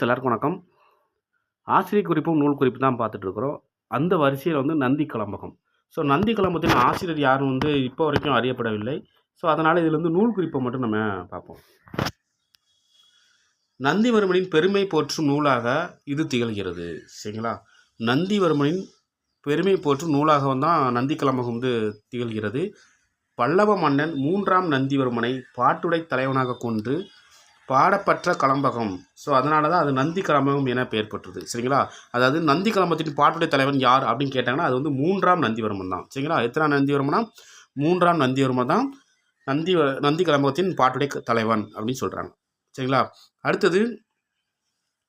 எல்லாருக்கும் வணக்கம். ஆசிரியர் குறிப்பும், நூல் குறிப்பு தான் பார்த்துட்டு இருக்கிறோம். அந்த வரிசையில நந்தி கலம்பகம். ஸோ நந்தி கலம்பகத்தின் ஆசிரியர் யாரும் இப்போ வரைக்கும் அறியப்படவில்லை. ஸோ அதனால இதிலிருந்து நூல் குறிப்பை மட்டும் நம்ம பார்ப்போம். நந்திவர்மனின் பெருமை போற்றும் நூலாக இது திகழ்கிறது. சரிங்களா? நந்திவர்மனின் பெருமை போற்றும் நூலாக தான் நந்தி கலம்பகம் திகழ்கிறது. பல்லவ மன்னன் 3ஆம் நந்திவர்மனை பாட்டுடை தலைவனாக கொண்டு பாடப்பட்ட கலம்பகம். ஸோ அதனால தான் அது நந்தி கலம்பகம் என பெயர் பெற்றது. சரிங்களா? அதாவது நந்தி கலம்பகத்தின் பாட்டுடை தலைவன் யார் அப்படின்னு கேட்டாங்கன்னா அது 3ஆம் நந்திவர்மன் தான். சரிங்களா? எத்தனாம் நந்திவர்மனா? 3ஆம் நந்திவர்மன் தான் நந்தி கலம்பகத்தின் பாட்டுடை தலைவன் அப்படின்னு சொல்கிறாங்க. சரிங்களா? அடுத்தது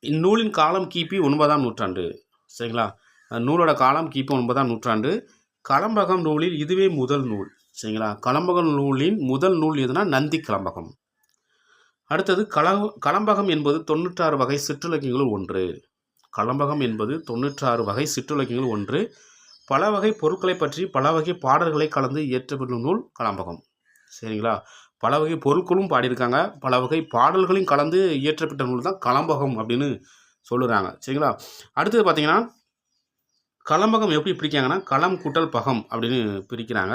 இந்நூலின் காலம் கிபி 9ஆம் நூற்றாண்டு. சரிங்களா? நூலோட காலம் கிபி 9ஆம் நூற்றாண்டு. கலம்பகம் நூலில் இதுவே முதல் நூல். சரிங்களா? கலம்பகம் நூலின் முதல் நூல் எதுனா நந்தி கலம்பகம். அடுத்தது கலம்பகம் என்பது 96 வகை சிற்றிலக்கியங்களுள் ஒன்று. கலம்பகம் என்பது 96 வகை சிற்றிலக்கியங்கள் ஒன்று. பல வகை பொருட்களை பற்றி பல வகை பாடல்களை கலந்து இயற்றப்பட்ட நூல் கலம்பகம். சரிங்களா? பல வகை பொருட்களும் பாடியிருக்காங்க, பல வகை பாடல்களையும் கலந்து இயற்றப்பட்ட நூல் தான் கலம்பகம் அப்படின்னு சொல்லுறாங்க. சரிங்களா? அடுத்தது பார்த்தீங்கன்னா கலம்பகம் எப்படி பிரிக்காங்கன்னா களம் கூட்டல் பகம் அப்படின்னு பிரிக்கிறாங்க.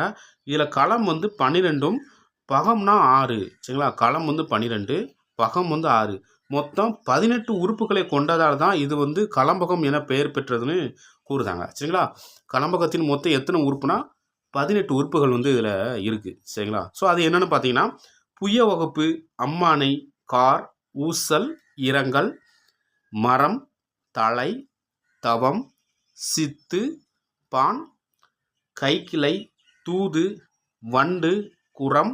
இதில் களம் 12ம் பகம்னா 6. சரிங்களா? களம் 12, பகம் 6. மொத்தம் 18 உறுப்புகளை கொண்டதால் தான் இது கலம்பகம் என பெயர் பெற்றதுன்னு கூறுதாங்க. சரிங்களா? கலம்பகத்தின் மொத்தம் எத்தனை உறுப்புனா 18 உறுப்புகள் இதில் இருக்குது. சரிங்களா? ஸோ அது என்னென்னு பார்த்தீங்கன்னா புய வகுப்பு, அம்மானை, கார், ஊசல், இரங்கல், மரம், தலை, தவம், சித்து, பான், கைக்கிளை, தூது, வண்டு, குரம்,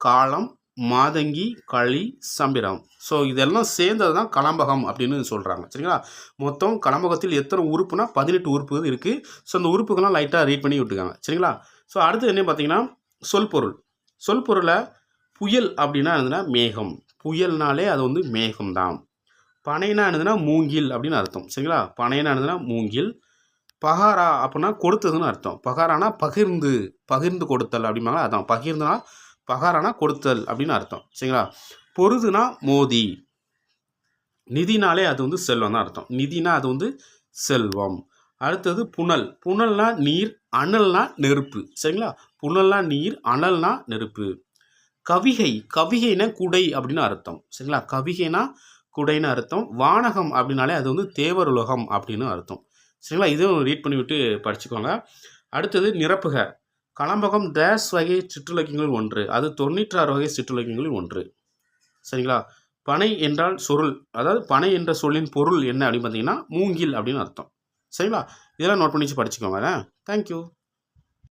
காலம், மாதங்கி, களி, சம்பிரம். ஸோ இதெல்லாம் சேர்ந்தது தான் கலம்பகம் அப்படின்னு சொல்கிறாங்க. சரிங்களா? மொத்தம் கலம்பகத்தில் எத்தனை உறுப்புனா 18 உறுப்புகள் இருக்குது. ஸோ அந்த உறுப்புகள்லாம் லைட்டாக ரீட் பண்ணி விட்டுருக்காங்க. சரிங்களா? ஸோ அடுத்து என்ன பார்த்தீங்கன்னா சொல்பொருள். சொல்பொருளை புயல் அப்படின்னா என்னதுன்னா மேகம். புயல்னாலே அது மேகம் தான். பனைனா என்னதுன்னா மூங்கில் அப்படின்னு அர்த்தம். சரிங்களா? பனைனா என்னதுன்னா மூங்கில். பகாரா அப்படின்னா கொடுத்ததுன்னு அர்த்தம். பகாரானா பகிர்ந்து கொடுத்தல் அப்படிம்பாங்க. அதான் பகிர்ந்துனா பகாரானா கொடுத்தல் அப்படின்னு அர்த்தம். சரிங்களா? பொருதுனா மோதி. நிதினாலே அது செல்வம் தான் அர்த்தம். நிதினா அது செல்வம். அடுத்தது புனல். புனல்னா நீர், அனல்னா நெருப்பு. சரிங்களா? புனல்னா நீர், அனல்னா நெருப்பு. கவிகை. கவிகைனா குடை அப்படின்னு அர்த்தம். சரிங்களா? கவிகைனா குடைன்னு அர்த்தம். வானகம் அப்படின்னாலே அது தேவருலகம் அப்படின்னு அர்த்தம். சரிங்களா? இதுவும் ரீட் பண்ணிவிட்டு படிச்சுக்கோங்க. அடுத்தது நிரப்புக. கலம்பகம் டேஸ் வகை சிற்றிலக்கியங்களில் ஒன்று. அது 96 வகை சிற்றிலக்கியங்களில் ஒன்று. சரிங்களா? பனை என்றால் சொருள். அதாவது பனை என்ற சொல்லின் பொருள் என்ன அப்படின்னு பார்த்தீங்கன்னா மூங்கில் அப்படின்னு அர்த்தம். சரிங்களா? இதெல்லாம் நோட் பண்ணி படிச்சுக்கோங்க. தேங்க்யூ.